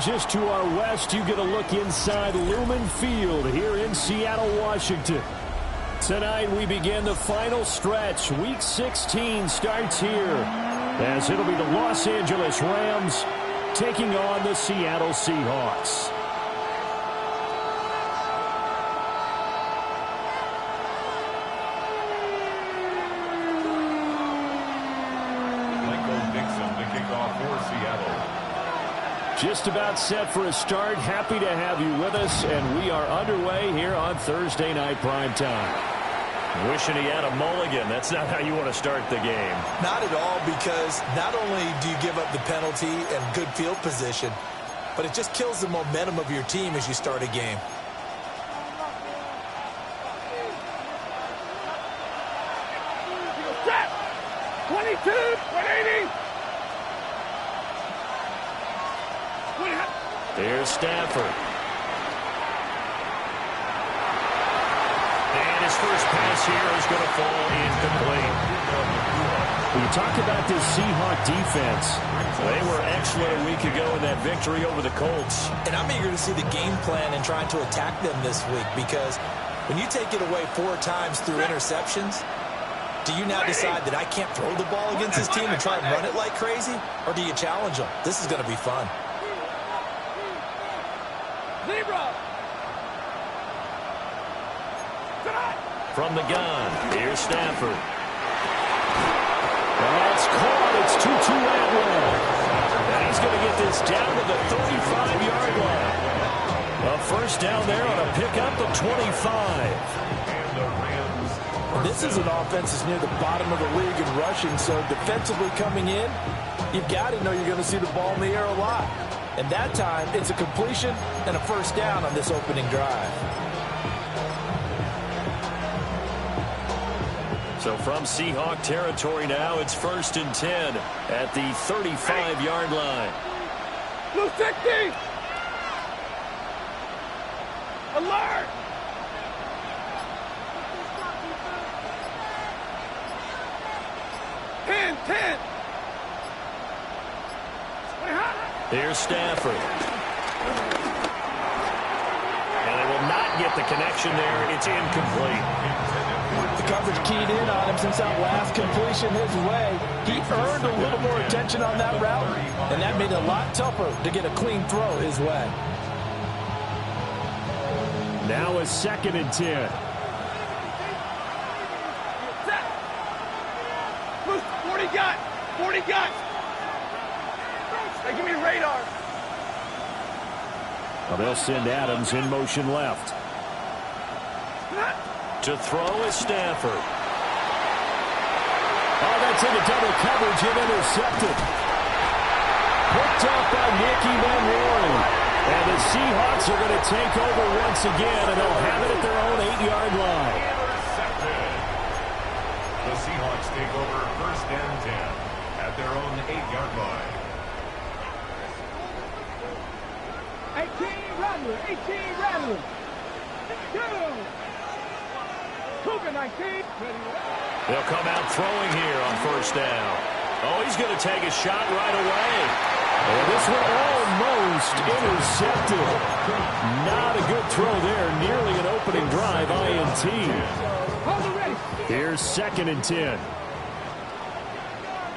Just to our west, you get a look inside Lumen Field here in Seattle, Washington. Tonight we begin the final stretch. Week 16 starts here, as it'll be the Los Angeles Rams taking on the Seattle Seahawks. Michael Dixon to kick off for Seattle. Just about set for a start. Happy to have you with us, and we are underway here on Thursday Night Primetime. Wishing he had a mulligan. That's not how you want to start the game. Not at all, because not only do you give up the penalty and good field position, but it just kills the momentum of your team as you start a game. Set! 22, 180. There's Stafford. And his first pass here is going to fall incomplete. When you talk about this Seahawk defense, they were excellent a week ago in that victory over the Colts. And I'm eager to see the game plan and trying to attack them this week, because when you take it away 4 times through interceptions, do you now decide that I can't throw the ball against this team and try and run it like crazy? Or do you challenge them? This is going to be fun. From the gun, here's Stafford. That's caught. It's Tutu Atwell. And he's going to get this down to the 35-yard line. A first down there on a pickup of 25. This is an offense that's near the bottom of the league in rushing, so defensively coming in, you've got to know you're going to see the ball in the air a lot. And that time, it's a completion and a first down on this opening drive. So from Seahawk territory now, it's 1st and 10 at the 35-yard line. Blue 60. Alert. Ten. Here's Stafford. And they will not get the connection there. It's incomplete. The coverage keyed in on him since that last completion his way. He earned a little more attention on that route, and that made it a lot tougher to get a clean throw his way. Now a 2nd and 10. Set. 40 got. They give me radar. Well, they'll send Adams in motion left. To throw is Stafford. Oh, that's into double coverage and intercepted. Picked up by Nicky Manroy. And the Seahawks are going to take over once again, and they'll have it at their own 8-yard line. Intercepted. The Seahawks take over 1st and 10 at their own 8-yard line. 18 Rattler. 19. They'll come out throwing here on 1st down. Oh, he's going to take a shot right away. And this one almost intercepted. Not a good throw there. Nearly an opening drive INT. Here's 2nd and 10.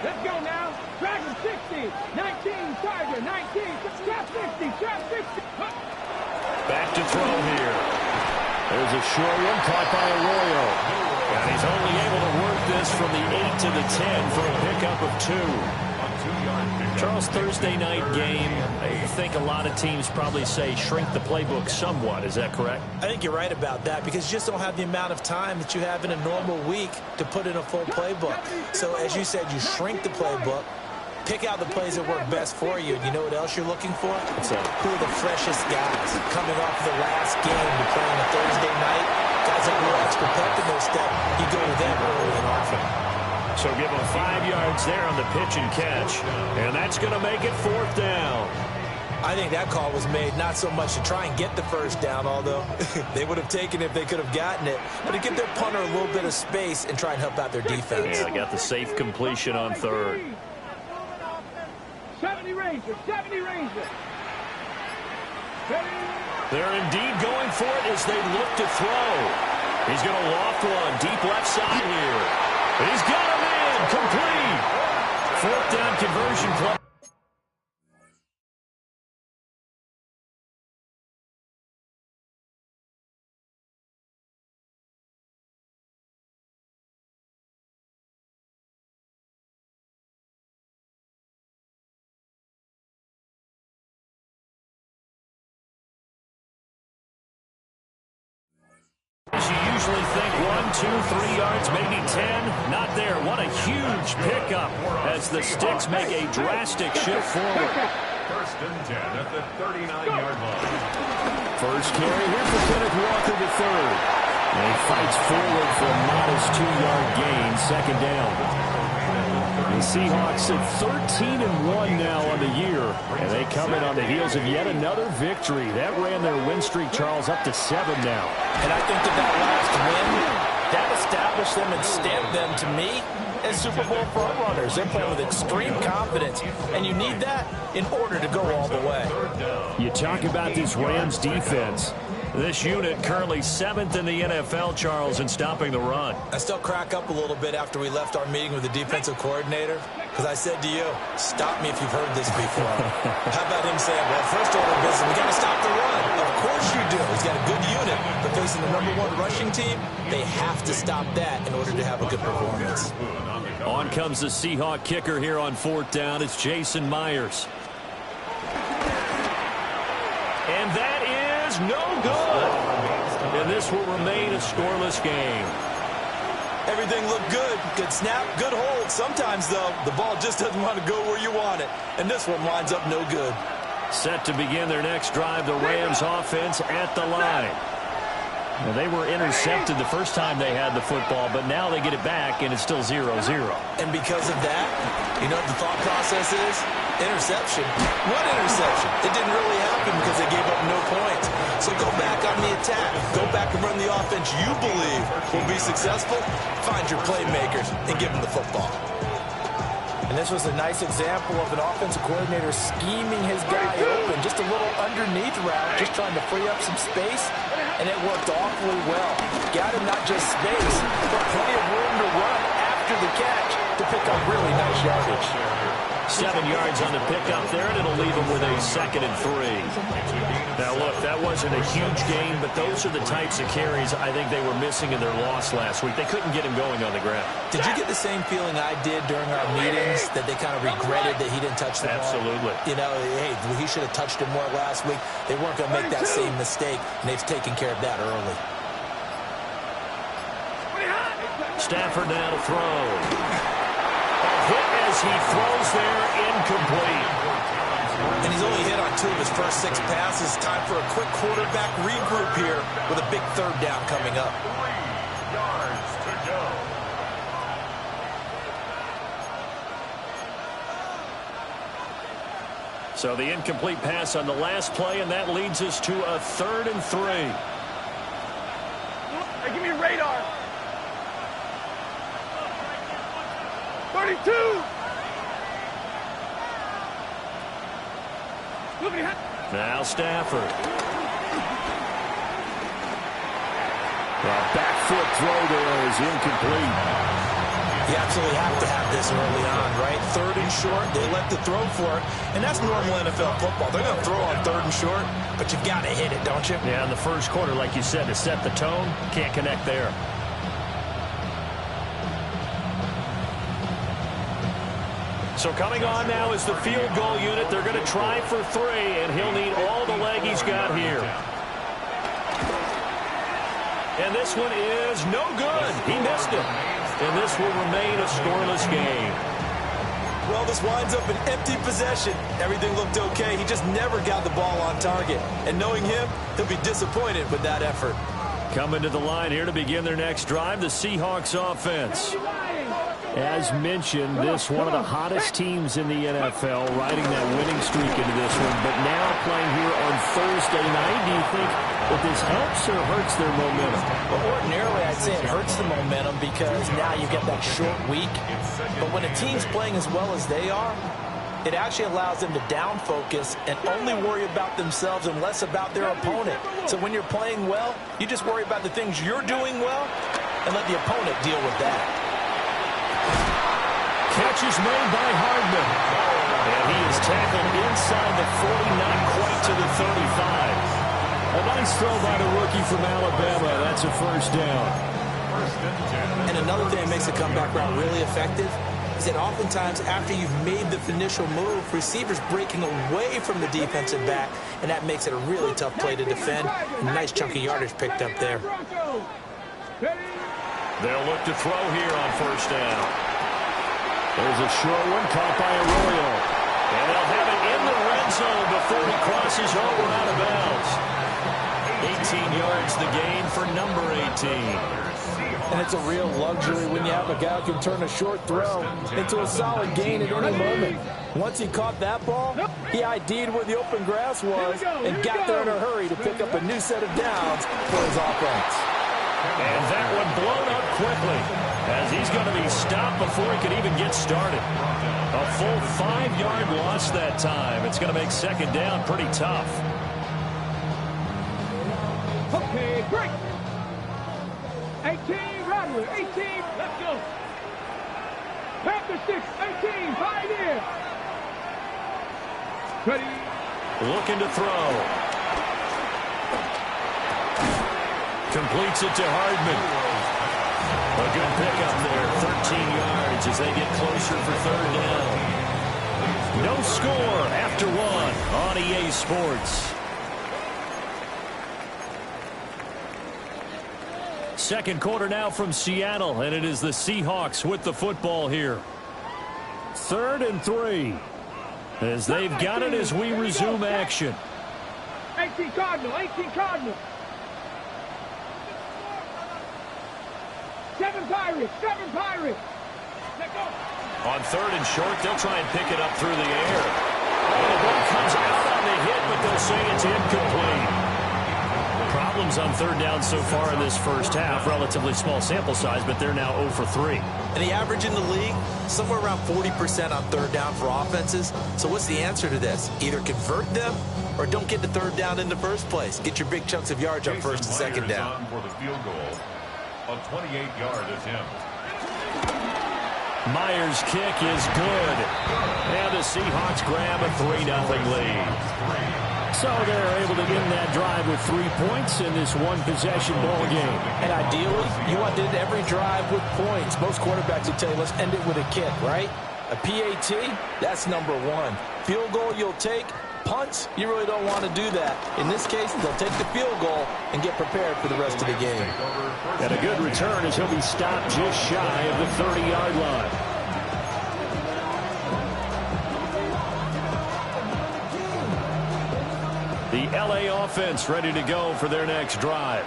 Let's go now. Dragon 60. 19. Tiger 19. Trap 60. Back to throw here. There's a short one caught by Arroyo. And he's only able to work this from the 8 to the 10 for a pickup of 2. Charles, Thursday night game, I think a lot of teams probably say shrink the playbook somewhat. Is that correct? I think you're right about that, because you just don't have the amount of time that you have in a normal week to put in a full playbook. So as you said, you shrink the playbook, pick out the plays that work best for you. And you know what else you're looking for? Who are the freshest guys coming off the last game to play on a Thursday night? Guys that will extra pep in their step. You go to them early and often. So give them 5 yards there on the pitch and catch. And that's going to make it 4th down. I think that call was made not so much to try and get the first down, although they would have taken it if they could have gotten it, but to give their punter a little bit of space and try and help out their defense. Yeah, they got the safe completion on 3rd. 70 Ranger. They're indeed going for it as they look to throw. He's going to loft one deep left side here. And he's got him in. Complete. Fourth down conversion play. You usually think 1, 2, 3 yards, maybe 10. Not there. What a huge pickup as the Sticks make a drastic shift forward. First and 10 at the 39-yard line. First carry here for Kenneth Walker III. And he fights forward for a modest 2-yard gain, second down. The Seahawks at 13-1 now on the year, and they come in on the heels of yet another victory. That ran their win streak, Charles, up to 7 now. And I think that last win, that established them and stamped them, to me, as Super Bowl frontrunners. They're playing with extreme confidence, and you need that in order to go all the way. You talk about this Rams defense. This unit currently 7th in the NFL, Charles, in stopping the run. I still crack up a little bit after we left our meeting with the defensive coordinator, because I said to you, stop me if you've heard this before. How about him saying, well, first order of business, we got to stop the run. Of course you do. He's got a good unit. But facing the #1 rushing team, they have to stop that in order to have a good performance. On comes the Seahawk kicker here on fourth down. It's Jason Myers. And that is no good. And this will remain a scoreless game. Everything looked good. Good snap, good hold. Sometimes, though, the ball just doesn't want to go where you want it. And this one winds up no good. Set to begin their next drive, the Rams offense at the line. Now, they were intercepted the first time they had the football, but now they get it back, and it's still 0-0. And because of that, you know what the thought process is? Interception. What interception? It didn't really happen because they gave up no points. So go back on the attack. Go back and run the offense you believe will be successful. Find your playmakers and give them the football. And this was a nice example of an offensive coordinator scheming his guy open. Just a little underneath route, just trying to free up some space. And it worked awfully well. Got him not just space, but plenty of room to run after the catch to pick up really nice yardage. 7 yards on the pickup there, and it'll leave them with a 2nd and 3. Now, look, that wasn't a huge gain, but those are the types of carries I think they were missing in their loss last week. They couldn't get him going on the ground. Did you get the same feeling I did during our meetings, that they kind of regretted that he didn't touch the ball? Absolutely. You know, hey, he should have touched it more last week. They weren't going to make that same mistake, and they've taken care of that early. Stafford now to throw. Hit as he throws there, incomplete. And he's only hit on 2 of his first 6 passes. Time for a quick quarterback regroup here with a big 3rd down coming up. 3 yards to go. So the incomplete pass on the last play, and that leads us to a 3rd and 3. Hey, give me a radar. 32. Now Stafford. Back foot throw there is incomplete. You absolutely have to have this early on, right? 3rd and short, they let the throw for it, and that's normal NFL football. They're going to throw on 3rd and short, but you've got to hit it, don't you? Yeah, in the first quarter, like you said, to set the tone, can't connect there. So coming on now is the field goal unit. They're going to try for 3, and he'll need all the leg he's got here. And this one is no good. He missed it. And this will remain a scoreless game. Well, this winds up an empty possession. Everything looked okay. He just never got the ball on target. And knowing him, he'll be disappointed with that effort. Coming to the line here to begin their next drive, the Seahawks offense. As mentioned, this one of the hottest teams in the NFL, riding that winning streak into this one, but now playing here on Thursday night. Do you think that this helps or hurts their momentum? Well, ordinarily, I'd say it hurts the momentum because now you get that short week. But when a team's playing as well as they are, it actually allows them to down focus and only worry about themselves and less about their opponent. So when you're playing well, you just worry about the things you're doing well and let the opponent deal with that. Catch is made by Hardman. And he is tackled inside the 40, not quite to the 35. A nice throw by the rookie from Alabama. That's a first down. And another thing that makes the comeback route really effective is that oftentimes after you've made the initial move, receivers breaking away from the defensive back, and that makes it a really tough play to defend. A nice chunk of yardage picked up there. They'll look to throw here on first down. There's a short one caught by Arroyo. And they'll have it in the red zone before he crosses over out of bounds. 18 yards the gain for number 18. And it's a real luxury when you have a guy who can turn a short throw into a solid gain at any moment. Once he caught that ball, he ID'd where the open grass was and got there in a hurry to pick up a new set of downs for his offense. And that one blown up quickly as he's going to be stopped before he could even get started. A full 5-yard loss that time. It's going to make second down pretty tough. Okay, great. 18, Rattler, 18, let's go. Panther 6, 18, Pioneer. Ready. Looking to throw. Completes it to Hardman. A good pickup there, 13 yards as they get closer for third down. No score after one on EA Sports. Second quarter now from Seattle, and it is the Seahawks with the football here. 3rd and 3 as they've got it as we resume action. 18 Cardinal, 18 Cardinal. 7 Pirates, 7 Pirates. Let go. On 3rd and short, they'll try and pick it up through the air. And the ball comes out on the hit, but they'll say it's incomplete. Problems on 3rd down so far in this first half. Relatively small sample size, but they're now 0 for 3. And the average in the league, somewhere around 40% on 3rd down for offenses. So what's the answer to this? Either convert them or don't get the 3rd down in the first place. Get your big chunks of yards on 1st and 2nd down. For the field goal, a 28-yard attempt. Myers' kick is good. And the Seahawks grab a 3-0 lead. So they're able to end that drive with 3 points in this one-possession ball game. And ideally, you want to end every drive with points. Most quarterbacks will tell you, let's end it with a kick, right? A PAT, that's number 1. Field goal you'll take. Punts, you really don't want to do that. In this case, they'll take the field goal and get prepared for the rest of the game. And a good return as he'll be stopped just shy of the 30-yard line. The LA offense ready to go for their next drive.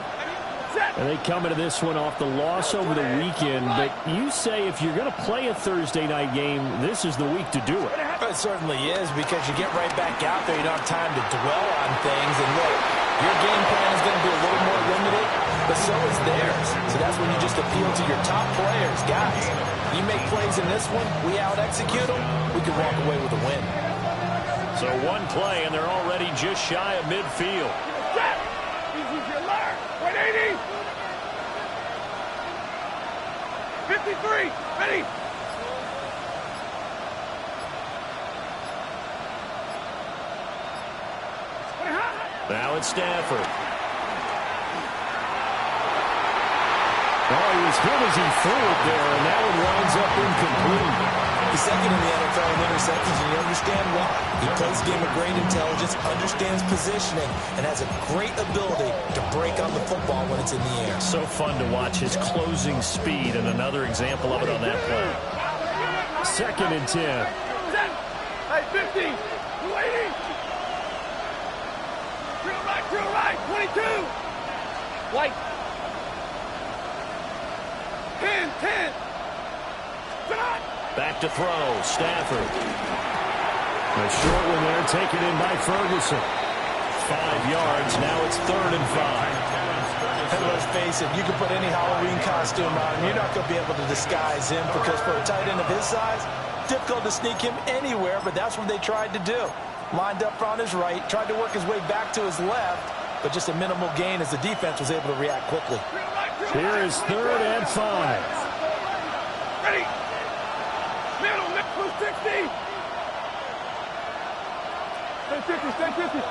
And they come into this one off the loss over the weekend. But you say if you're going to play a Thursday night game, this is the week to do it. It certainly is, because you get right back out there. You don't have time to dwell on things. And look, your game plan is going to be a little more limited, but so is theirs. So that's when you just appeal to your top players. Guys, you make plays in this one, we out-execute them, we can walk away with a win. So one play, and they're already just shy of midfield. Easy to learn. 180. 53. Ready. Now it's Stafford. Oh, he was hit as he threw it there, and that one winds up incomplete. He's second in the NFL in interceptions, and you understand why. He plays a game of great intelligence, understands positioning, and has a great ability to break on the football when it's in the air. So fun to watch his closing speed, and another example of it on that play. 2nd and 10. Hey, 50. 280. Drill right, 22. White. 10. Back to throw, Stafford. A short one there, taken in by Ferguson. 5 yards, now it's 3rd and 5. And let's face it, you can put any Halloween costume on, and you're not going to be able to disguise him, because for a tight end of his size, difficult to sneak him anywhere, but that's what they tried to do. Lined up on his right, tried to work his way back to his left, but just a minimal gain as the defense was able to react quickly. Here is 3rd and 5. Ready. Middle, 60. Stay 50, stay 50.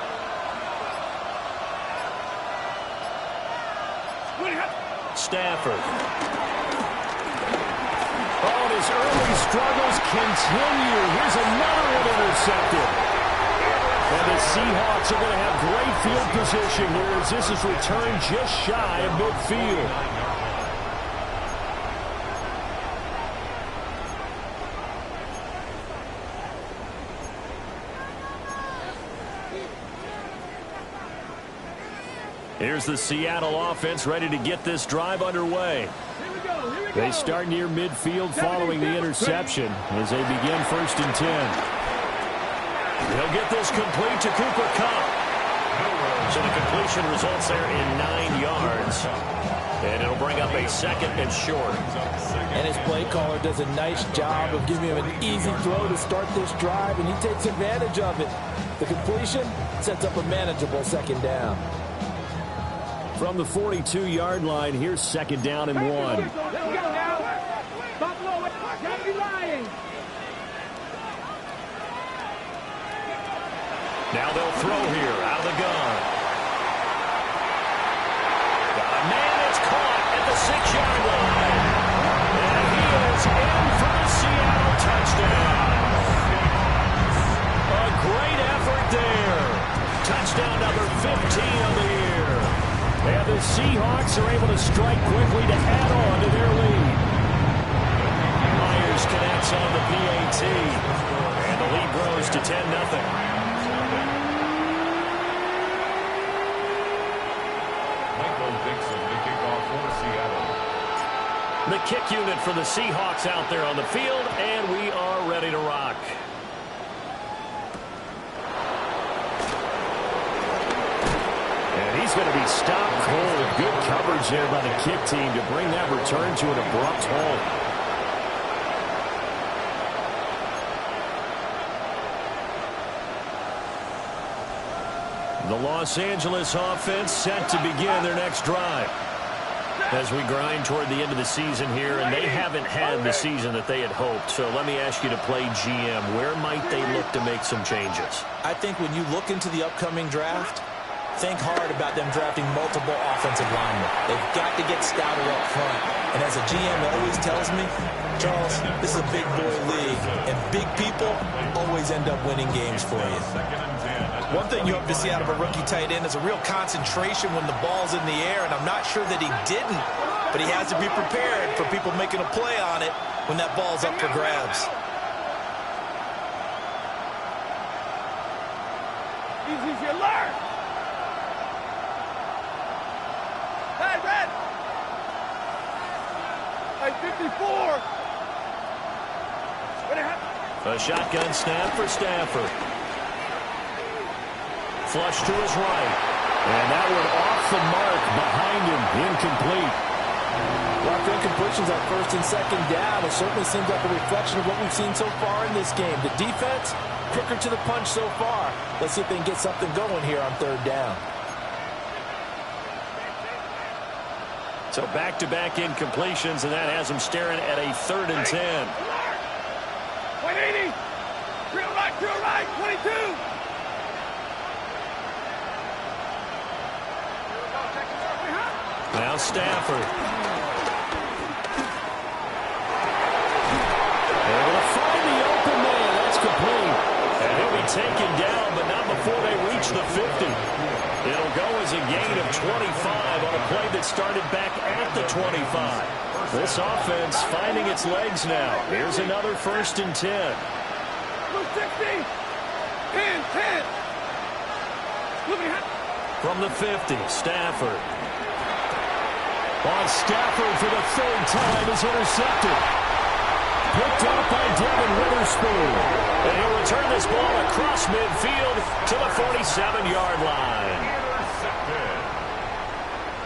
Stafford. Oh, and his early struggles continue. Here's another one intercepted. And the Seahawks are going to have great field position here as this is returned just shy of midfield. Here's the Seattle offense ready to get this drive underway. They start near midfield following the interception as they begin 1st and 10. They'll get this complete to Cooper Kupp. So the completion results there in 9 yards. And it'll bring up a 2nd and short. And his play caller does a nice job of giving him an easy throw to start this drive, and he takes advantage of it. The completion sets up a manageable 2nd down. From the 42-yard line, here's 2nd down and 1. Let's go now. Buffalo, gotta be lying. Now they'll throw here out of the gun. Got a man that's caught at the 6-yard line. And he is in for the Seattle touchdown. A great effort there. Touchdown number 15 of the year. And the Seahawks are able to strike quickly to add on to their lead. Myers connects on the PAT. And the lead grows to 10-0. Michael Dixon, the kickoff for Seattle. The kick unit for the Seahawks out there on the field, and we are ready to rock. He's going to be stopped cold. Good coverage there by the kick team to bring that return to an abrupt halt. The Los Angeles offense set to begin their next drive. As we grind toward the end of the season here, and they haven't had the season that they had hoped. So let me ask you to play GM. Where might they look to make some changes? I think when you look into the upcoming draft, think hard about them drafting multiple offensive linemen. They've got to get stouter up front. And as a GM always tells me, Charles, this is a big boy league, and big people always end up winning games for you. One thing you hope to see out of a rookie tight end is a real concentration when the ball's in the air, and I'm not sure that he didn't, but he has to be prepared for people making a play on it when that ball's up for grabs. Easy as you learn. Red. Hey, 54. A shotgun snap for Stafford. Flush to his right. And that one off the mark behind him. Incomplete. Rock incompletions on 1st and 2nd down. It certainly seems like a reflection of what we've seen so far in this game. The defense, quicker to the punch so far. Let's see if they can get something going here on 3rd down. So back-to-back incompletions, and that has them staring at a 3rd and 10. 180. Real right, 22. Now Stafford. Able to find the open man. That's complete. And he'll be taken down, but not before they reach the 50. It'll go as a gain of 25 on a play that started back at the 25. This offense finding its legs now. Here's another 1st and 10. 60. 10. From the 50, Stafford. Stafford for the 3rd time is intercepted. Picked up by Devin Witherspoon. And he'll return this ball across midfield to the 47-yard line. Intercepted.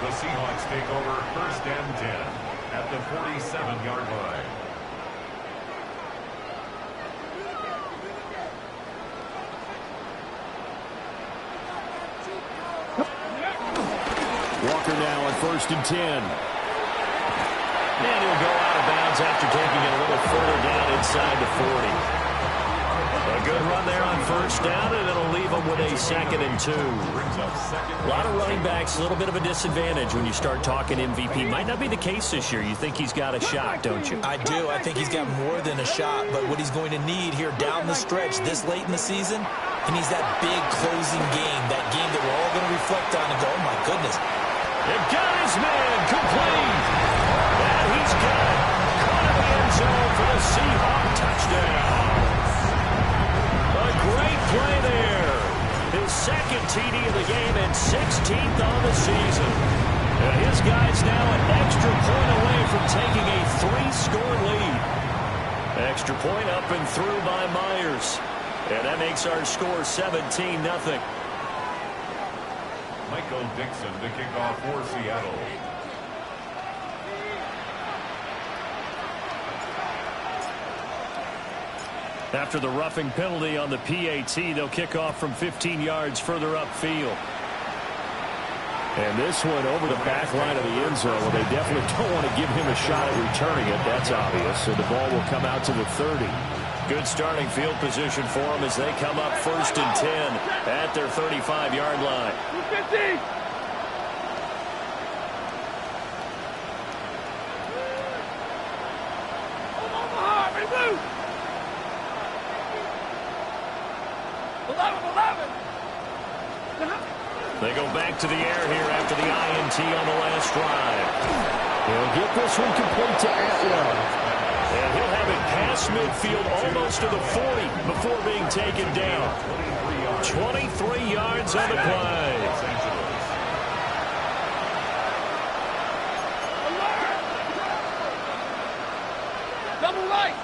The Seahawks take over 1st and 10 at the 47-yard line. Walker now on 1st and 10. And he'll go out of bounds after taking it a little further down inside the 40. A good run there on 1st down, and it'll leave them with a 2nd and 2. A lot of running backs, a little bit of a disadvantage when you start talking MVP. Might not be the case this year. You think he's got a shot, don't you? I do. I think he's got more than a shot, but what he's going to need here down the stretch this late in the season, he needs that big closing game, that game that we're all going to reflect on and go, oh, my goodness. They've got his man complete. And he's got it. Caught in the end zone for the Seahawk touchdown. A great play there. His 2nd TD of the game and 16th on the season. And his guy's now an extra point away from taking a 3-score lead. Extra point up and through by Myers. And that makes our score 17-0. Michael Dixon to kick off for Seattle. After the roughing penalty on the PAT, they'll kick off from 15 yards further upfield. And this one over the back line of the end zone. Well, they definitely don't want to give him a shot at returning it. That's obvious. So the ball will come out to the 30. Good starting field position for them as they come up 1st and 10 at their 35-yard line. 50. They go back to the air here after the INT on the last drive. He'll get this one complete to Atwell. And he'll have it past midfield almost to the 40 before being taken down. 23 yards on the play. Double right.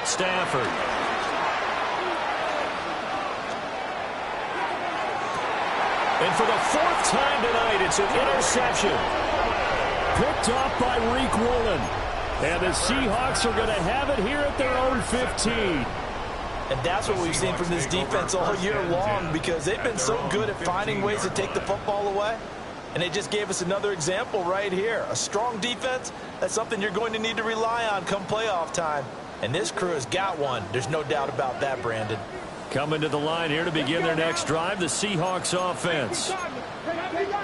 Stafford. And for the 4th time tonight, it's an interception. Picked off by Reek Woolen. And the Seahawks are going to have it here at their own 15. And that's what we've seen from this defense all year long, because they've been so good at finding ways to take the football away. And they just gave us another example right here. A strong defense, that's something you're going to need to rely on come playoff time. And this crew has got one. There's no doubt about that, Brandon. Coming to the line here to begin their next drive, the Seahawks offense.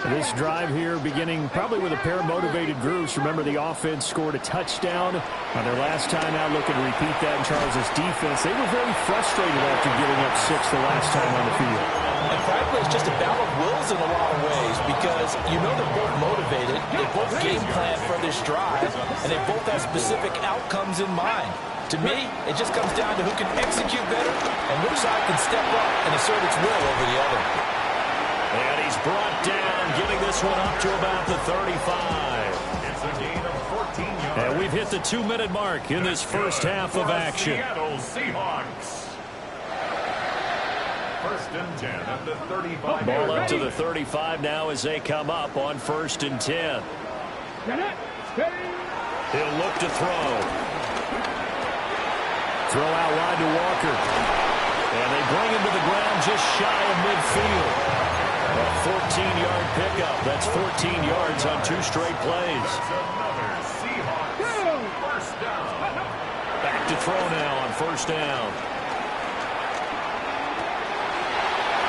This drive here beginning probably with a pair of motivated groups. Remember, the offense scored a touchdown on their last time out, looking to repeat that in Charles' defense. They were very frustrated after giving up 6 the last time on the field. And frankly, it's just a battle of wills in a lot of ways, because you know they're both motivated, they both game plan for this drive, and they both have specific outcomes in mind. To me, it just comes down to who can execute better and which side can step up and assert its will over the other. And he's brought down, getting this one up to about the 35. It's a gain of 14 yards. And we've hit the 2-minute mark in this first half of action. Seattle Seahawks. 1st and 10 at the 35. Ball up to the 35 now as they come up on 1st and 10. He'll look to throw. Throw out wide to Walker. And they bring him to the ground just shy of midfield. A 14-yard pickup. That's 14 yards on 2 straight plays. Another Seahawks 1st down. Back to throw now on 1st down.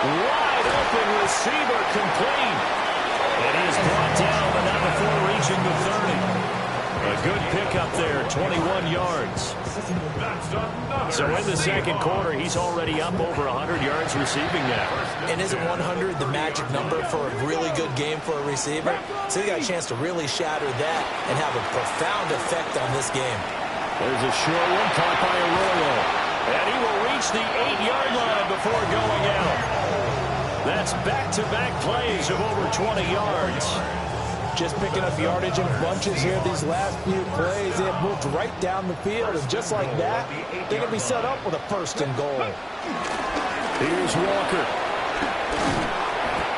Wide open receiver complete. And he is brought down, but not before reaching the 30. A good pickup there, 21 yards. So in the second quarter, he's already up over 100 yards receiving now. And isn't 100 the magic number for a really good game for a receiver? So he got a chance to really shatter that and have a profound effect on this game. There's a short one caught by Arroyo. And he will reach the 8-yard line before going out. That's back-to-back plays of over 20 yards. Just picking up yardage in bunches here these last few plays. They have moved right down the field, and just like that, they can be set up with a 1st and goal. Here's Walker.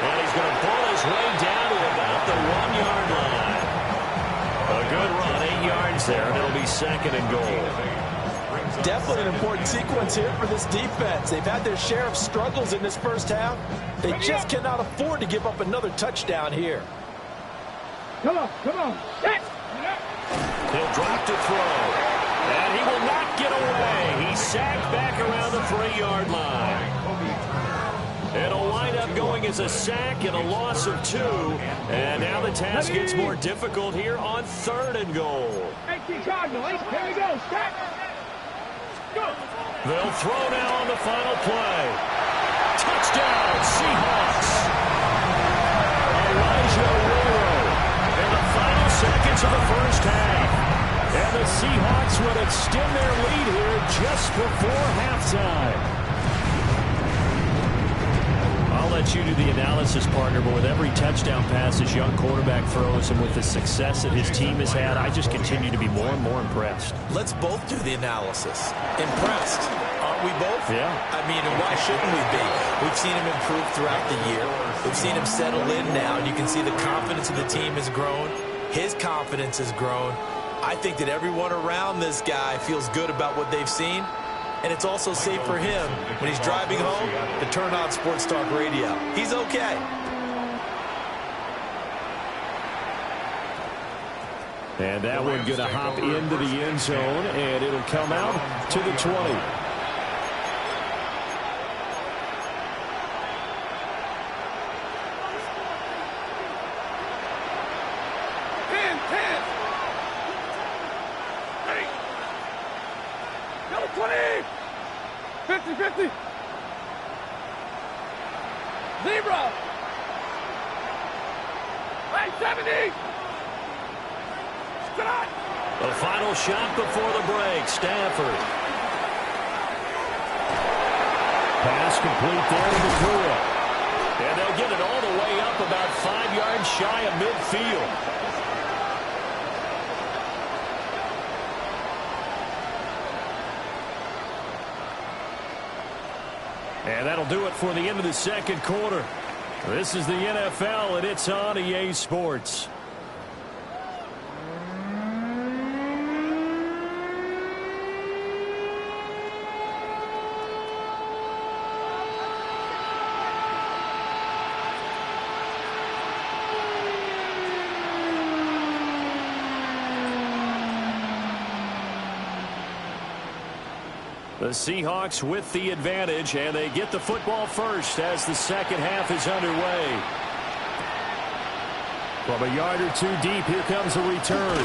And he's going to pull his way down to about the 1-yard line. A good run, 8 yards there, and it'll be 2nd and goal. Definitely an important sequence here for this defense. They've had their share of struggles in this first half. They just cannot afford to give up another touchdown here. Come on, come on. He'll drop to throw. And he will not get away. He's sacked back around the 3-yard line. It'll wind up going as a sack and a loss of 2. And now the task gets more difficult here on 3rd and goal. 18 Cardinal. Here we go. Stop. They'll throw now on the final play. Touchdown, Seahawks. Elijah Arroyo in the final seconds of the first half. And the Seahawks would extend their lead here just before halftime. I'll let you do the analysis, partner, but with every touchdown pass this young quarterback throws and with the success that his team has had, I just continue to be more and more impressed. Let's both do the analysis. Impressed. Aren't we both? Yeah. I mean, and why shouldn't we be? We've seen him improve throughout the year. We've seen him settle in now, and you can see the confidence of the team has grown. His confidence has grown. I think that everyone around this guy feels good about what they've seen. And it's also safe for him when he's driving home to turn on Sports Talk Radio. He's okay. And that one going to hop into the end zone, and it'll come out to the 20. Number 20. 50-50. Zebra. 70. The final shot before the break. Stafford. Pass complete there to Nakua. And they'll get it all the way up about 5 yards shy of midfield. And that'll do it for the end of the second quarter. This is the NFL, and it's on EA Sports. The Seahawks with the advantage, and they get the football first as the second half is underway. From a yard or two deep, here comes a return.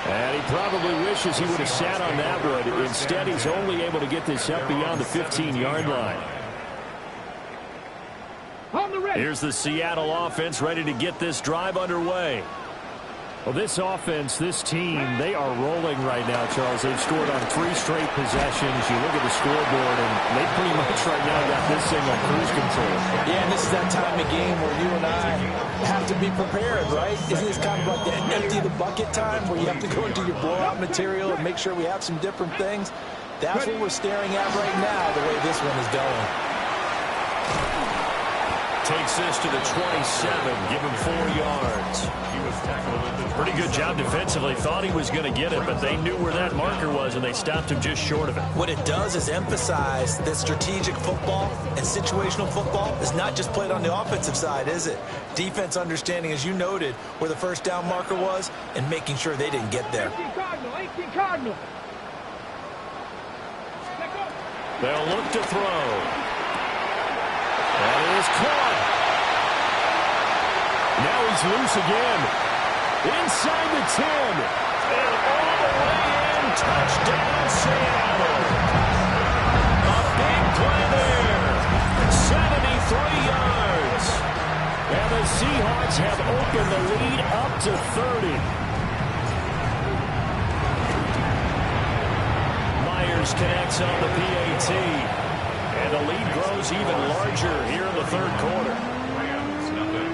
And he probably wishes he would have sat on that one. Instead, he's only able to get this up beyond the 15-yard line. Here's the Seattle offense ready to get this drive underway. Well, this offense, this team, they are rolling right now, Charles. They've scored on 3 straight possessions. You look at the scoreboard, and they pretty much right now got this thing on cruise control. Yeah, and this is that time of game where you and I have to be prepared, right? Isn't this kind of like the empty the bucket time where you have to go into your blowout material and make sure we have some different things? That's what we're staring at right now, the way this one is going. Takes this to the 27, give him 4 yards. Pretty good job defensively. Thought he was going to get it, but they knew where that marker was, and they stopped him just short of it. What it does is emphasize that strategic football and situational football is not just played on the offensive side, is it? Defense understanding, as you noted, where the first down marker was and making sure they didn't get there. 18 Cardinal. They'll look to throw. That is caught. Now he's loose again. Inside the 10. And all the way in. Touchdown, Seattle. A big play there. 73 yards. And the Seahawks have opened the lead up to 30. Myers connects on the PAT. And the lead grows even larger here in the third quarter. Rams, nothing.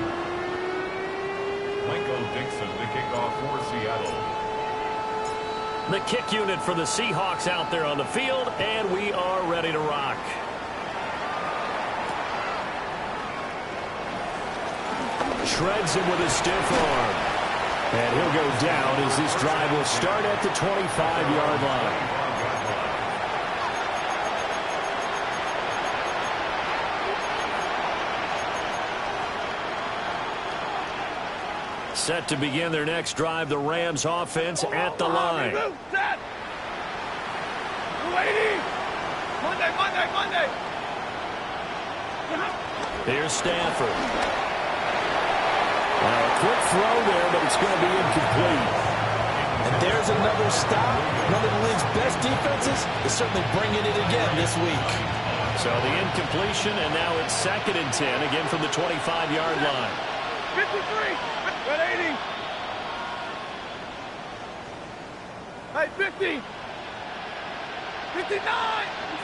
Michael Dixon, the kickoff for Seattle. The kick unit for the Seahawks out there on the field, and we are ready to rock. Shreds him with a stiff arm. And he'll go down as this drive will start at the 25-yard line. Set to begin their next drive, the Rams offense at the line. Set. Monday. Here's Stafford. A quick throw there, but it's going to be incomplete. And there's another stop. One of the league's best defenses is certainly bringing it again this week. So the incompletion, and now it's 2nd and 10, again from the 25-yard line. 53. Red 80. Hey, 50. 59.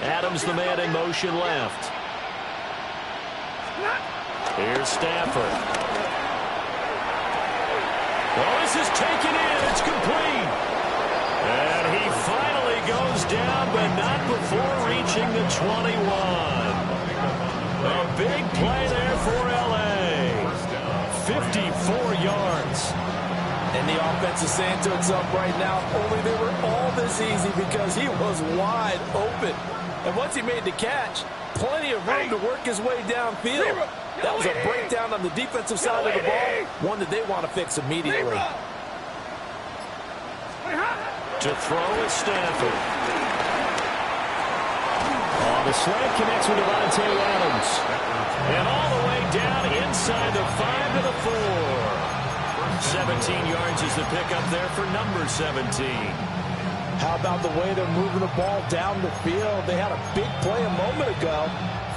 Adams, the man in motion left. Here's Stafford. Oh, this is taken in. It's complete. And he finally goes down, but not before reaching the 21. A big play there for L.A. 54 yards. And the offense is saying to itself right now, only they were all this easy because he was wide open. And once he made the catch, plenty of room to work his way downfield. That was a breakdown on the defensive side of the ball, one that they want to fix immediately. To throw is Stafford. The slant connects with Davante Adams. And all the way down inside the 5 to the 4. 17 yards is the pickup there for number 17. How about the way they're moving the ball down the field? They had a big play a moment ago,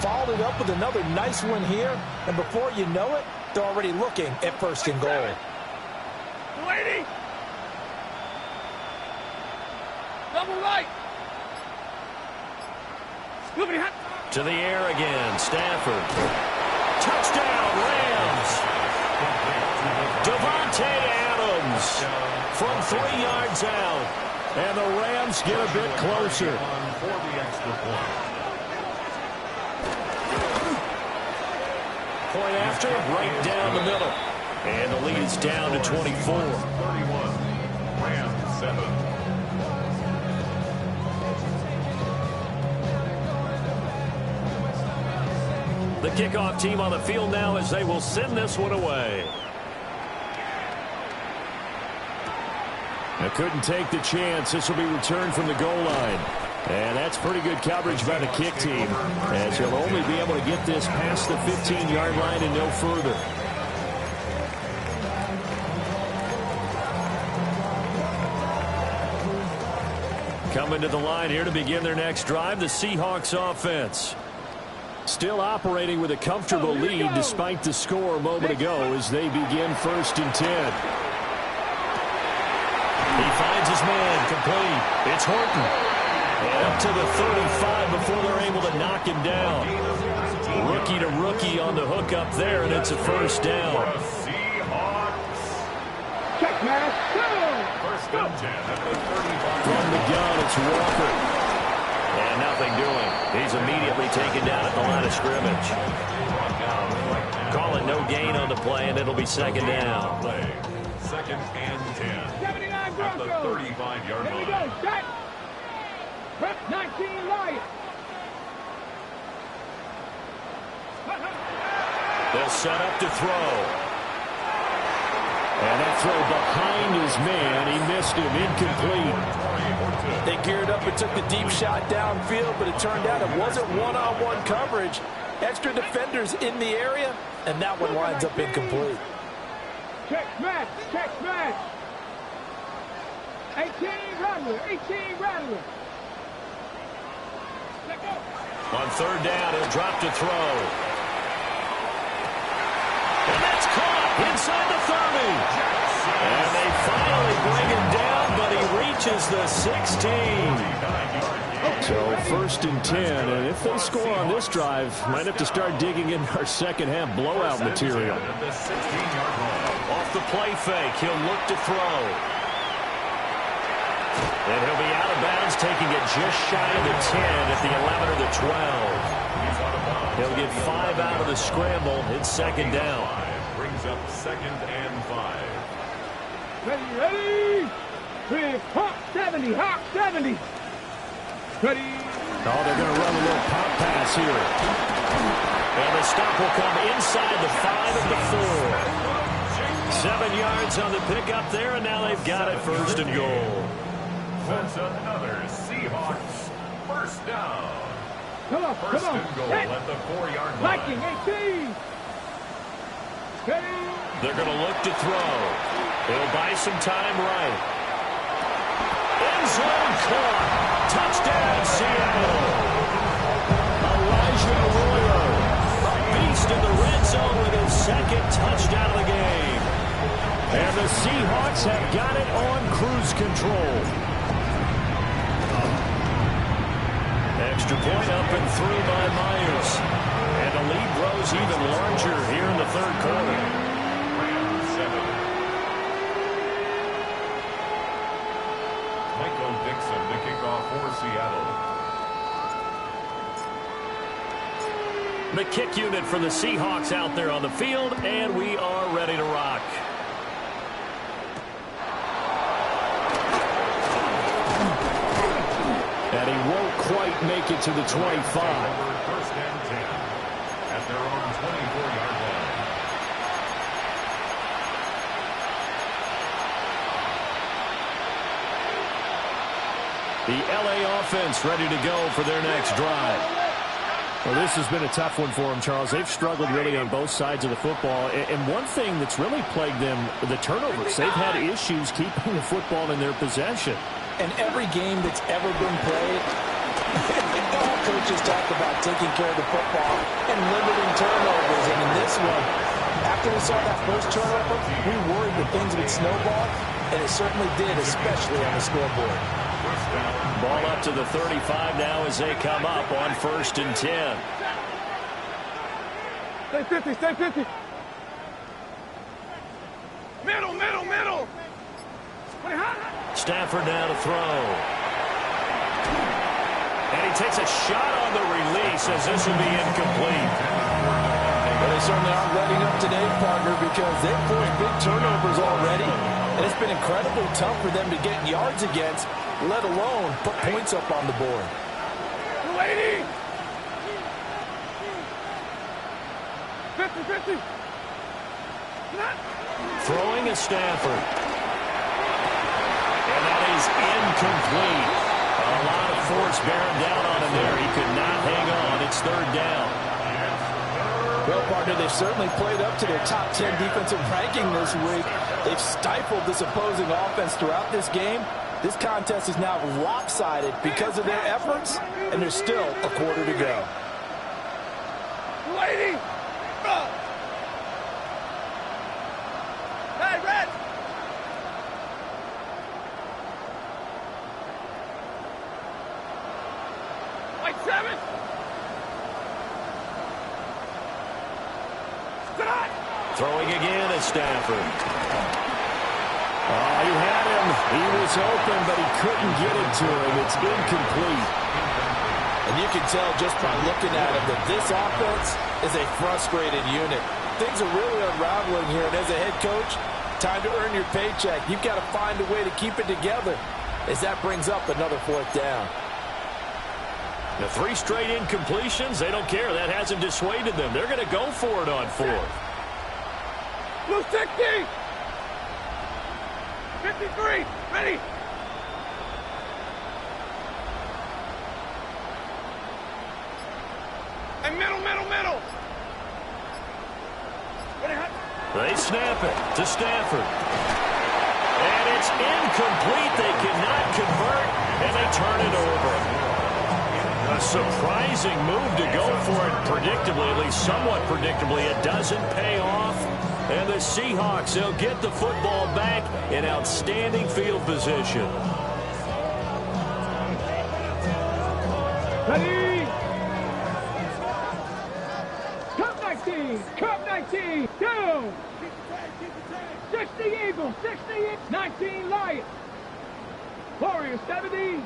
followed it up with another nice one here, and before you know it, they're already looking at 1st and goal. 280. Double right. To the air again, Stafford. Touchdown, Rams. Davante Adams from 3 yards out. And the Rams get a bit closer. Point after, right down the middle. And the lead is down to 24. 31. Rams 7. The kickoff team on the field now as they will send this one away. They couldn't take the chance. This will be returned from the goal line. And that's pretty good coverage by the kick team, as he'll only be able to get this past the 15-yard line and no further. Coming to the line here to begin their next drive, the Seahawks offense. Still operating with a comfortable lead despite the score a moment ago as they begin 1st and 10. He finds his man, complete. It's Horton. And up to the 35 before they're able to knock him down. Rookie to rookie on the hook up there, and it's a 1st down. Check, man. 1st and 10 at the 35. From the gun, it's Walker. And nothing doing. He's immediately taken down at the line of scrimmage. Call it no gain on the play, and it'll be 2nd down. 2nd and 10. 79 At the Broncos. 35-yard Here we line. go. Set. Prep 19 Lions. They'll set up to throw. And that throw behind his man. He missed him. Incomplete. They geared up and took the deep shot downfield, but it turned out it wasn't one-on-one coverage. Extra defenders in the area, and that one winds up incomplete. Check, smash. Check, smash. 18 Rattler. 18 Rattler. Let go. On 3rd down, he'll drop to throw. And that's caught inside the 30. And they finally bring him down, but he reaches the 16. So 1st and 10, and if they score on this drive, might have to start digging in our second-half blowout material. Off the play fake, he'll look to throw. And he'll be out of bounds, taking it just shy of the 10 at the 11 or the 12. He'll get 5 out of the scramble. It's 2nd down. Brings up 2nd and 5. Ready. Quick, Hawk 70, Hawk 70. Ready. Oh, they're going to run a little pop pass here. And the stop will come inside the 5 of the 4. 7 yards on the pickup there, and now they've got it first and goal. That's another Seahawks first down. Come on. First and goal at the 4-yard line. Viking 18. Ready. They're going to look to throw. They'll buy some time right. End zone caught. Touchdown, Seattle. Elijah Arroyo, a beast in the red zone with his second touchdown of the game. And the Seahawks have got it on cruise control. Extra point up and through by Myers. And the lead grows even larger here in the third quarter. Rams 7. Michael Dixon to kick off for Seattle. The kick unit for the Seahawks out there on the field, and we are ready to rock. And he won't quite make it to the 25. First and 10 at their own 24-yard line. The LA offense ready to go for their next drive. Well, this has been a tough one for them, Charles. They've struggled really on both sides of the football. And one thing that's really plagued them, the turnovers. They've had issues keeping the football in their possession. And every game that's ever been played, all coaches talk about taking care of the football and limiting turnovers. And in this one, after we saw that first turnover, we worried that things would snowball, and it certainly did, especially on the scoreboard. Ball up to the 35 now as they come up on 1st and 10. Stay 50, stay 50. Middle. Stafford now to throw. And he takes a shot on the release as this will be incomplete. Well, they certainly aren't letting up today, partner, because they've forced big turnovers already. And it's been incredibly tough for them to get yards against, let alone put points up on the board. 280. 50. Throwing a Stafford. And that is incomplete. A lot of force bearing down on him there. He could not hang on. It's 3rd down. Well, partner, they've certainly played up to their top 10 defensive ranking this week. They've stifled this opposing offense throughout this game. This contest is now lopsided because of their efforts, and there's still a quarter to go. 280. Hey, Red. White 7. Stop. Throwing again is Stafford. Oh, you had him. He was open, but he couldn't get it to him. It's incomplete. And you can tell just by looking at him that this offense is a frustrated unit. Things are really unraveling here, and as a head coach, time to earn your paycheck. You've got to find a way to keep it together as that brings up another 4th down. The 3 straight incompletions, they don't care. That hasn't dissuaded them. They're going to go for it on 4th. Blue 60. 53. Ready. And middle. They snap it to Stafford. And it's incomplete. They cannot convert, and they turn it over. A surprising move to go for it predictably, at least somewhat predictably. It doesn't pay off. And the Seahawks, they'll get the football back in outstanding field position. Ready. Cup 19. Down. 60 Eagles. 60. 19 Lions. Warriors 70.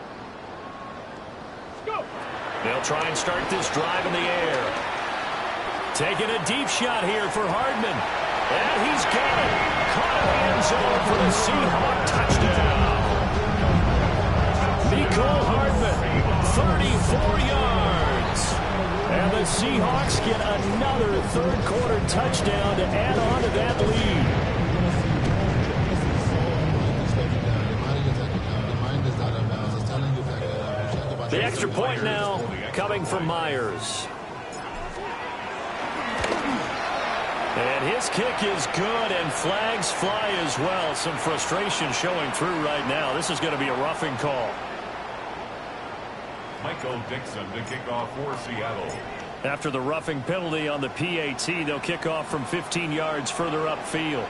Go. They'll try and start this drive in the air. Taking a deep shot here for Hardman. And he's got it. Caught in the end zone for the Seahawk touchdown. Mecole Hardman, 34 yards. And the Seahawks get another third-quarter touchdown to add on to that lead. The extra point now coming from Myers. And his kick is good, and flags fly as well. Some frustration showing through right now. This is going to be a roughing call. Michael Dixon to kick off for Seattle. After the roughing penalty on the PAT, they'll kick off from 15 yards further upfield.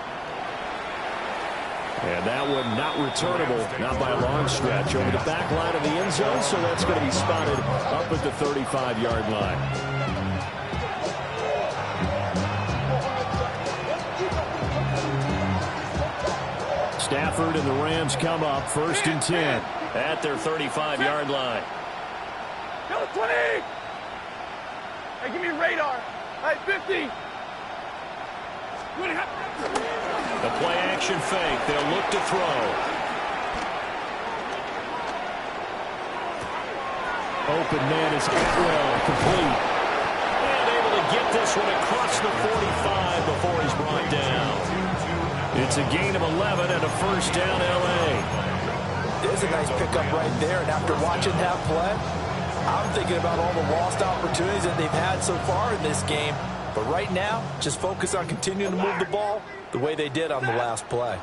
And that one not returnable, not by a long stretch, over the back line of the end zone, so that's going to be spotted up at the 35-yard line. Stafford and the Rams come up, 1st and 10. At their 35-yard line. Go 20! Hey, give me a radar. Hey, 50! The play action fake. They'll look to throw. Open man is Atwell, complete. And able to get this one across the 45 before he's brought down. It's a gain of 11 and a first down L.A. There's a nice pickup right there, and after watching that play, I'm thinking about all the lost opportunities that they've had so far in this game. But right now, just focus on continuing to move the ball the way they did on the last play.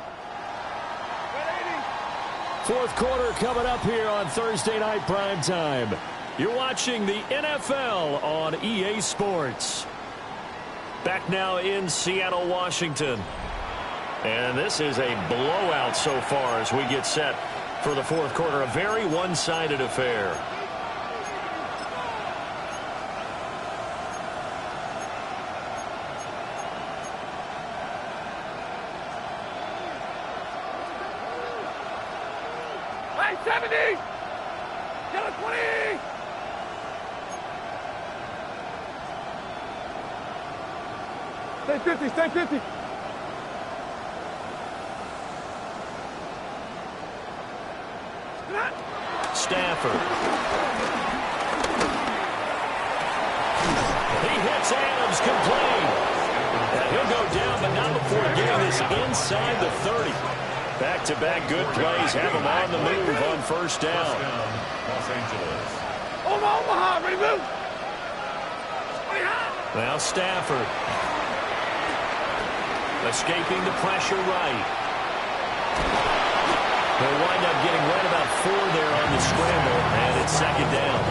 Fourth quarter coming up here on Thursday Night Primetime. You're watching the NFL on EA Sports. Back now in Seattle, Washington. And this is a blowout so far as we get set for the fourth quarter. A very one-sided affair. Hey, 70! Get a 20! Stay 50, stay 50. Stafford. He hits Adams complete. And he'll go down, but not before getting this inside the 30. Back-to-back good plays have him on the move on first down. Los Angeles. Omaha, ready to move. Now Stafford. Escaping the pressure right. They'll wind up getting right about 4 there on the scramble, and it's second down.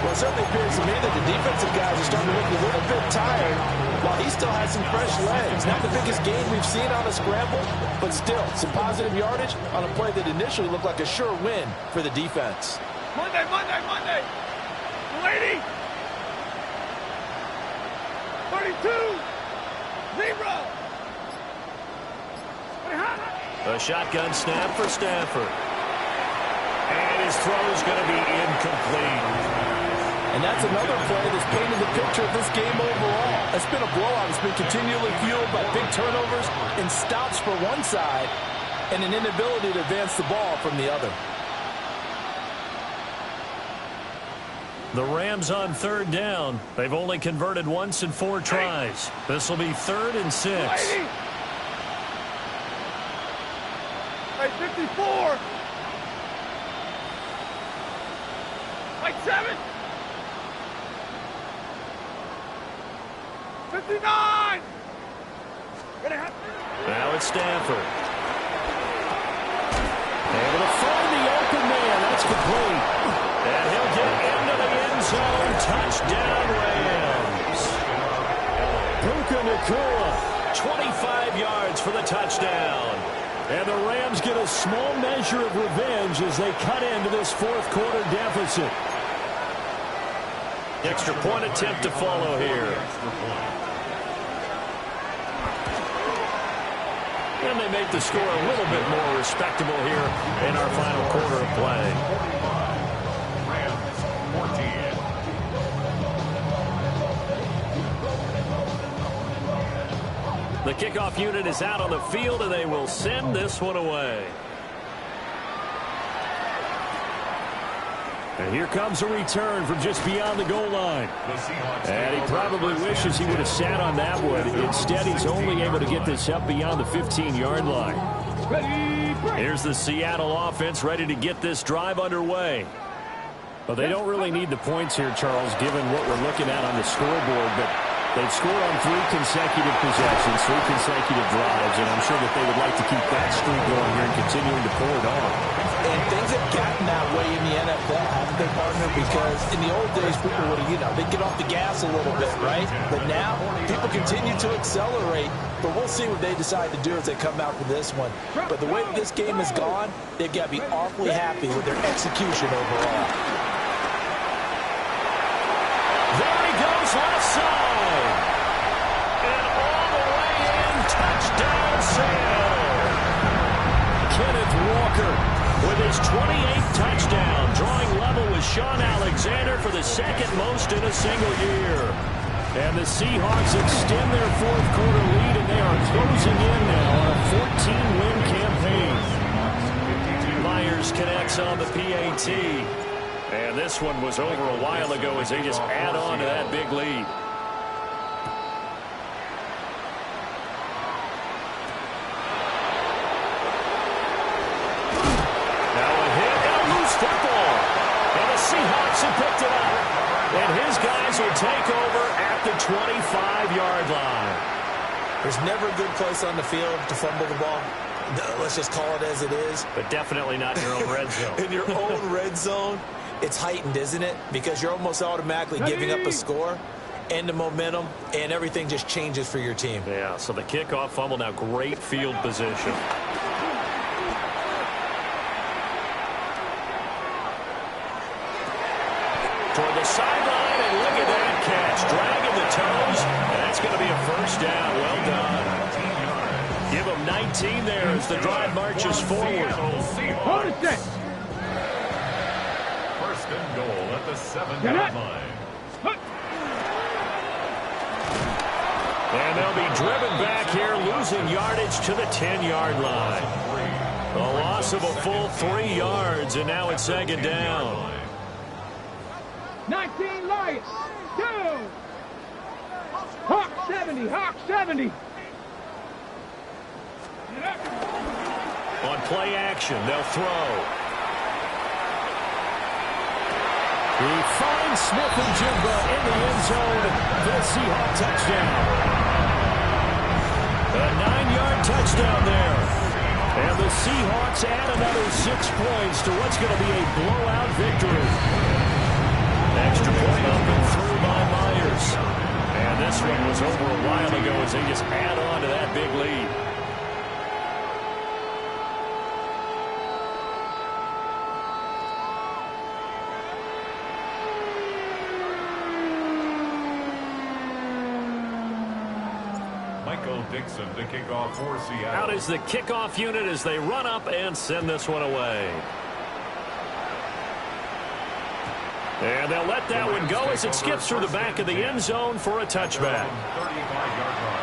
Well, it certainly appears to me that the defensive guys are starting to look a little bit tired while he still has some fresh legs. Not the biggest gain we've seen on a scramble, but still some positive yardage on a play that initially looked like a sure win for the defense. Monday, Monday, Monday. Lady. 32. 0. A shotgun snap for Stafford. And his throw is going to be incomplete. And that's another play that's painted the picture of this game overall. It's been a blowout. It's been continually fueled by big turnovers and stops for one side and an inability to advance the ball from the other. The Rams on third down. They've only converted once in 4 tries. This will be 3rd and 6. Hey, 54. Like 7. 59. Now it's Stafford. Able to find the open man. That's complete. And he'll get into the end zone. Touchdown, Rams. Puka Nacua, 25 yards for the touchdown. and the Rams get a small measure of revenge as they cut into this fourth quarter deficit. Extra point attempt to follow here. And they make the score a little bit more respectable here in our final quarter of play. Rams 14. The kickoff unit is out on the field, and they will send this one away. And here comes a return from just beyond the goal line. And he probably wishes he would have sat on that one. Instead, he's only able to get this up beyond the 15-yard line. Here's the Seattle offense ready to get this drive underway. Well, they don't really need the points here, Charles, given what we're looking at on the scoreboard. But they've scored on 3 consecutive possessions, 3 consecutive drives, and I'm sure that they would like to keep that streak going here and continuing to pull it on. And things have gotten that way in the NFL, haven't they, partner? Because in the old days, people would, they'd get off the gas a little bit, right? But now, people continue to accelerate. But we'll see what they decide to do as they come out for this one. But the way that this game has gone, they've got to be awfully happy with their execution overall. There he goes, left side. And all the way in, touchdown Seattle. Kenneth Walker with his 28th touchdown, drawing level with Sean Alexander for the second most in a single year. And the Seahawks extend their fourth quarter lead, and they are closing in now on a 14-win campaign. Myers connects on the PAT. And this one was over a while ago as they just add on to that big lead. Now a hit and a loose football. And the Seahawks have picked it up. And his guys will take over at the 25-yard line. There's never a good place on the field to fumble the ball. Let's just call it as it is. But definitely not in your own red zone. In your own red zone, it's heightened, isn't it? Because you're almost automatically giving up a score and the momentum, and everything just changes for your team. Yeah, so the kickoff fumble, now great field position. Toward the sideline, and look at that catch. Dragging the toes, and that's going to be a first down. Well done. Give them 19 there as the drive marches forward. Hold it set. First and goal at the 7-yard line. And they'll be driven back here, losing yardage to the 10-yard line. A loss of a full 3 yards, and now it's second down. 19 Lions. 2. Hawk 70. Hawk 70. On play action, they'll throw. He finds Smith-Njigba in the end zone for the Seahawk touchdown. A 9-yard touchdown there. And the Seahawks add another 6 points to what's going to be a blowout victory. Extra point up and through by Myers. And this one was over a while ago as they just add on to that big lead. Michael Dixon to kick off for Seattle. Out is the kickoff unit as they run up and send this one away. And they'll let that one go as it skips through the back of the end zone for a touchback. 35-yard line.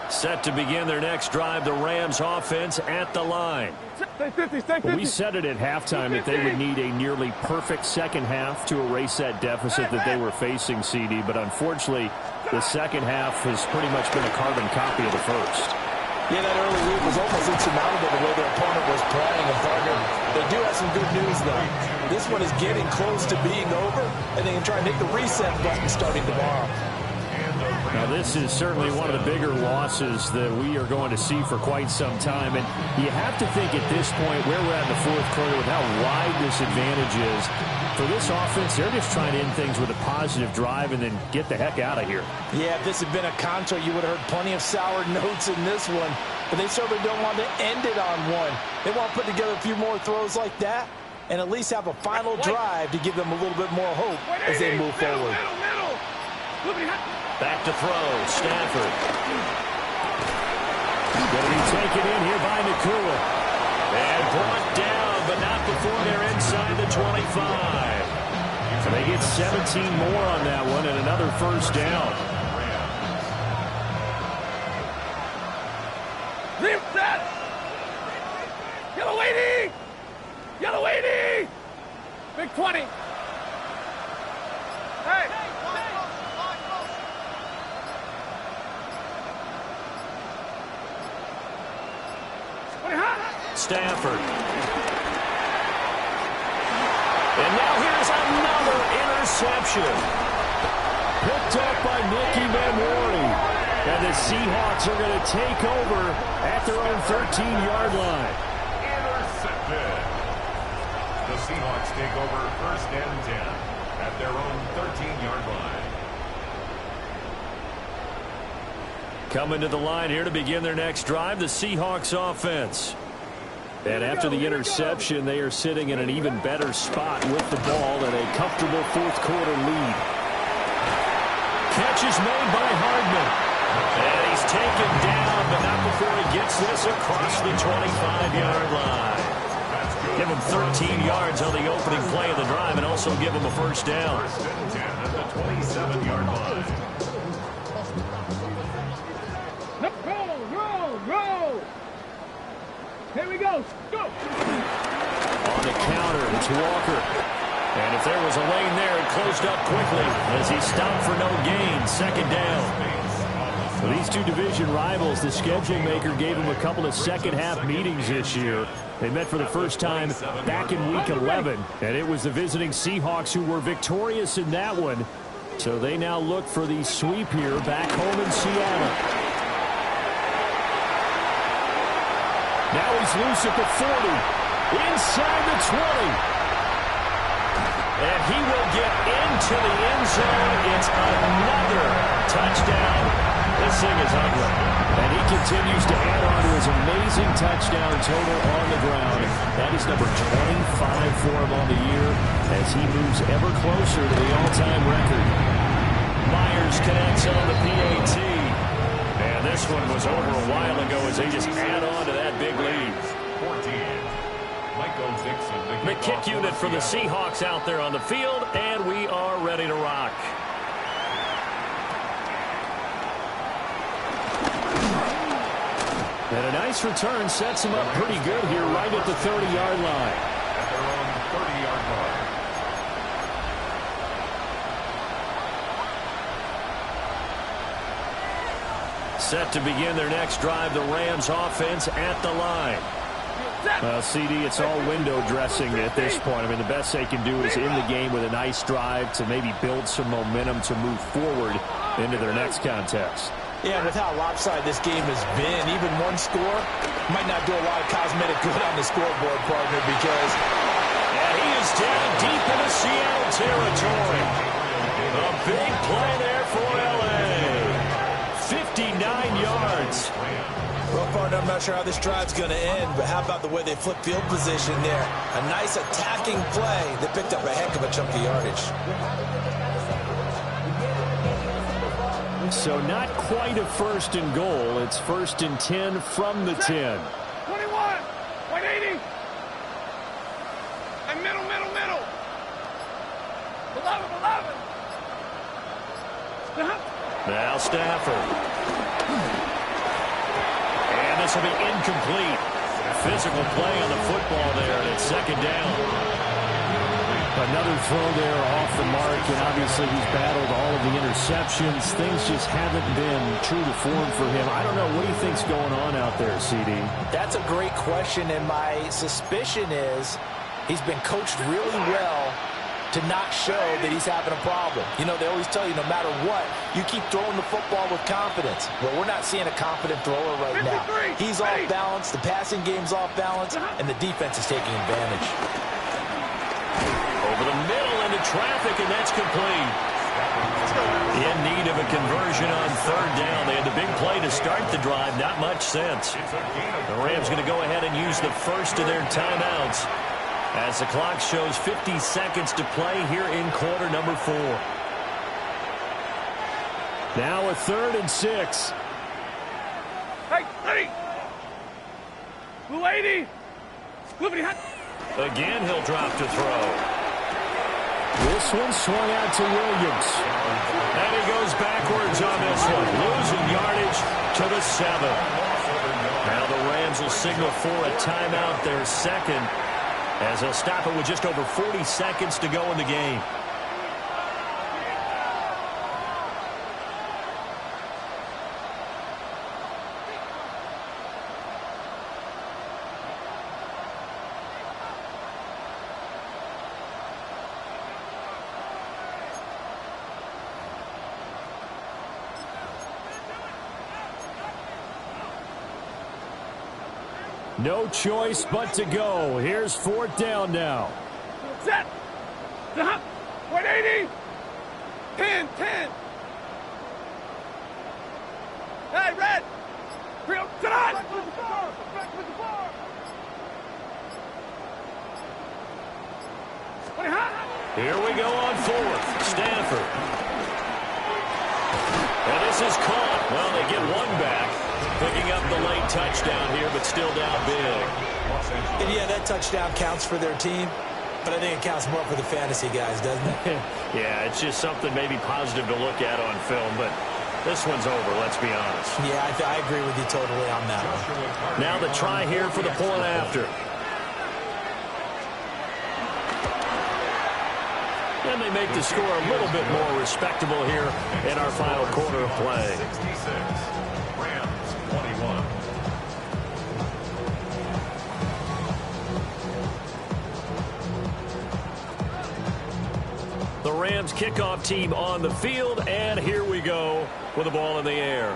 Set to begin their next drive, the Rams offense at the line. Stay 50, stay 50. We said it at halftime that they would need a nearly perfect second half to erase that deficit that they were facing, CD. But unfortunately, the second half has pretty much been a carbon copy of the first. Yeah, that early lead was almost insurmountable the way their opponent was playing. And partner, they do have some good news, though. This one is getting close to being over, and they can try and hit the reset button starting tomorrow. Now, this is certainly one of the bigger losses that we are going to see for quite some time. And you have to think at this point where we're at in the fourth quarter with how wide this advantage is. For this offense, they're just trying to end things with a positive drive and then get the heck out of here. Yeah, if this had been a contra, you would have heard plenty of sour notes in this one. But they certainly don't want to end it on one. They want to put together a few more throws like that and at least have a final drive to give them a little bit more hope as they move forward. Back to throw, Stafford. Going to be taken in here by Nakua. And brought down, but not before they're inside the 25. So they get 17 more on that one and another first down. Leave that! Yellow 80! Yellow 80! Big 20. Hey! Stafford. And now here's another interception. Picked up by Nicky Manwari. And the Seahawks are going to take over at their own 13-yard line. Intercepted. The Seahawks take over first and 10 at their own 13-yard line. Coming to the line here to begin their next drive, the Seahawks offense. And after the interception, they are sitting in an even better spot with the ball and a comfortable fourth-quarter lead. Catch is made by Hardman. And he's taken down, but not before he gets this across the 25-yard line. Give him 13 yards on the opening play of the drive and also give him a first down. First and 10 at the 27-yard line. Roll! Here we go. Go! On the counter, it's Walker. And if there was a lane there, it closed up quickly as he stopped for no gain. Second down. For these two division rivals, the schedule maker gave them a couple of second-half meetings this year. They met for the first time back in Week 11, and it was the visiting Seahawks who were victorious in that one. So they now look for the sweep here back home in Seattle. Now he's loose at the 40, inside the 20. And he will get into the end zone. It's another touchdown. This thing is ugly. And he continues to add on to his amazing touchdown total on the ground. That is number 25 for him on the year as he moves ever closer to the all-time record. Myers connects on the PAT. And this one was over a while ago as they just add on to that big lead. 14. Michael Dixon. The kick unit for the Seahawks out there on the field, and we are ready to rock. And a nice return sets him up pretty good here right at the 30-yard line. At their own 30-yard line. Set to begin their next drive, the Rams offense at the line. Well, CD, it's all window dressing at this point. I mean, the best they can do is in the game with a nice drive to maybe build some momentum to move forward into their next contest. Yeah, with how lopsided this game has been, even one score might not do a lot of cosmetic good on the scoreboard, partner, because... And he is down deep into Seattle territory. A big play there for L.A. 59 yards. Well, partner, I'm not sure how this drive's going to end, but how about the way they flip field position there? A nice attacking play that picked up a heck of a chunk of yardage. So not quite a first and goal. It's first and 10 from the 10. 21, 180. And middle. 11. Now Stafford. And this will be incomplete. Physical play on the football there, and it's second down. Another throw there off the mark, and obviously he's battled all of the interceptions. Things just haven't been true to form for him. I don't know. What do you think's going on out there, CD? That's a great question, and my suspicion is he's been coached really well to not show that he's having a problem. You know, they always tell you no matter what, you keep throwing the football with confidence. Well, we're not seeing a confident thrower right now. He's off balance, the passing game's off balance, and the defense is taking advantage. Over the middle into traffic, and that's complete. In need of a conversion on third down. They had the big play to start the drive. Not much sense. The Rams going to go ahead and use the first of their timeouts as the clock shows 50 seconds to play here in quarter number 4. Now a 3rd and 6. Hey, ready. Blue 80. Squibbity hot. Again, he'll drop to throw. This one swung out to Williams. And he goes backwards on this one, losing yardage to the 7. Now the Rams will signal for a timeout, their second, as they'll stop it with just over 40 seconds to go in the game. No choice but to go. Here's 4th down now. Set. 180. 10. Hey, Red. Real. Sit on. Here we go on 4th. Stanford. And this is caught. Well, they get one back. Picking up the late touchdown here, but still down big. And yeah, that touchdown counts for their team, but I think it counts more for the fantasy guys, doesn't it? Yeah, it's just something maybe positive to look at on film, but this one's over, let's be honest. Yeah, I agree with you totally on that one. Now the try here for the point after. And they make the score a little bit more respectable here in our final quarter of play. 66. Rams 21. The Rams kickoff team on the field, and here we go with the ball in the air.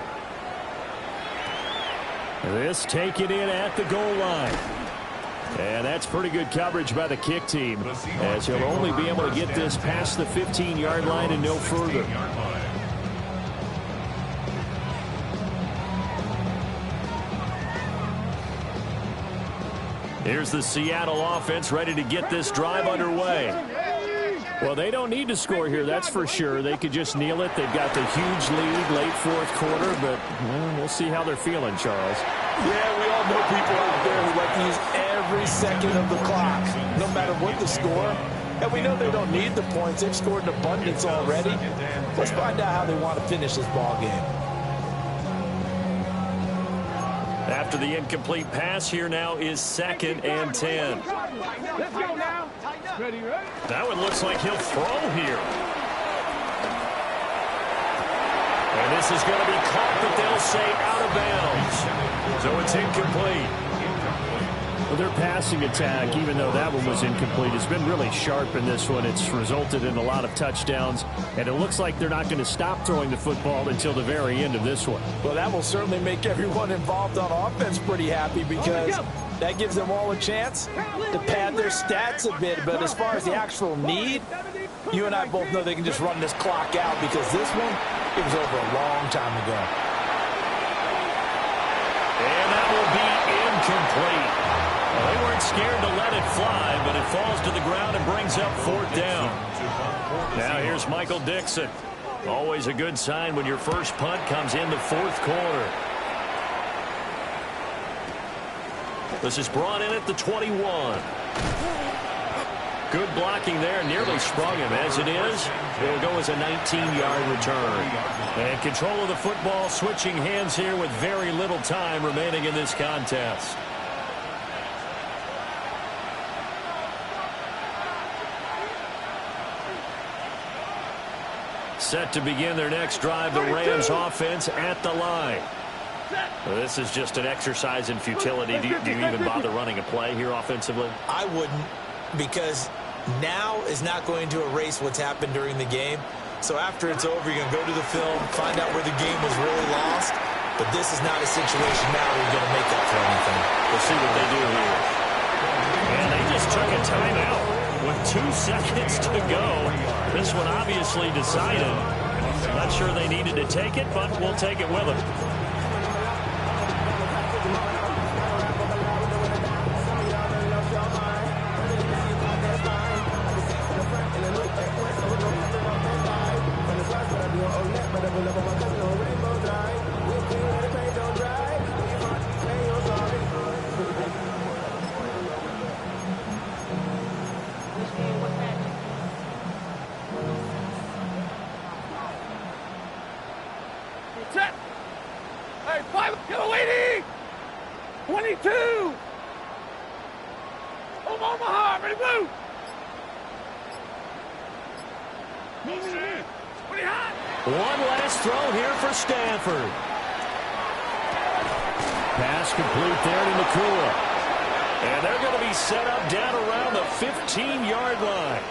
This taken in at the goal line. And that's pretty good coverage by the kick team, as he'll only be able to get this past the 15-yard line and no further. Here's the Seattle offense ready to get this drive underway. Well, they don't need to score here, that's for sure. They could just kneel it. They've got the huge lead late 4th quarter, but well, we'll see how they're feeling, Charles. Yeah, we all know people out there who like to use every second of the clock, no matter what the score. And we know they don't need the points. They've scored in abundance already. Let's find out how they want to finish this ball game. After the incomplete pass, here now is 2nd and 10. Let's go now. Ready? That one looks like he'll throw here. And this is going to be caught, but they'll say out of bounds. So it's incomplete. Well, their passing attack, even though that one was incomplete, has been really sharp in this one. It's resulted in a lot of touchdowns, and it looks like they're not going to stop throwing the football until the very end of this one. Well, that will certainly make everyone involved on offense pretty happy, because that gives them all a chance to pad their stats a bit. But as far as the actual need, you and I both know they can just run this clock out, because this one, it was over a long time ago. And that will be incomplete. Well, they weren't scared to let it fly, but it falls to the ground and brings up 4th down. Now here's Michael Dixon. Always a good sign when your first punt comes in the 4th quarter. This is brought in at the 21. Good blocking there, nearly sprung him. As it is, it'll go as a 19-yard return. And control of the football, switching hands here with very little time remaining in this contest. Set to begin their next drive, the Rams offense at the line. Well, this is just an exercise in futility. Do you even bother running a play here offensively? I wouldn't, because now is not going to erase what's happened during the game. So after it's over, you're going to go to the film, find out where the game was really lost. But this is not a situation now where you're going to make up for anything. We'll see what they do here. And they just took a timeout with 2 seconds to go. This one obviously decided. Not sure they needed to take it, but we'll take it with them. Go waiting. 22. Omaha, ready, move. Pretty hot. One last throw here for Stanford. Pass complete there to Nacua. And they're going to be set up down around the 15-yard line.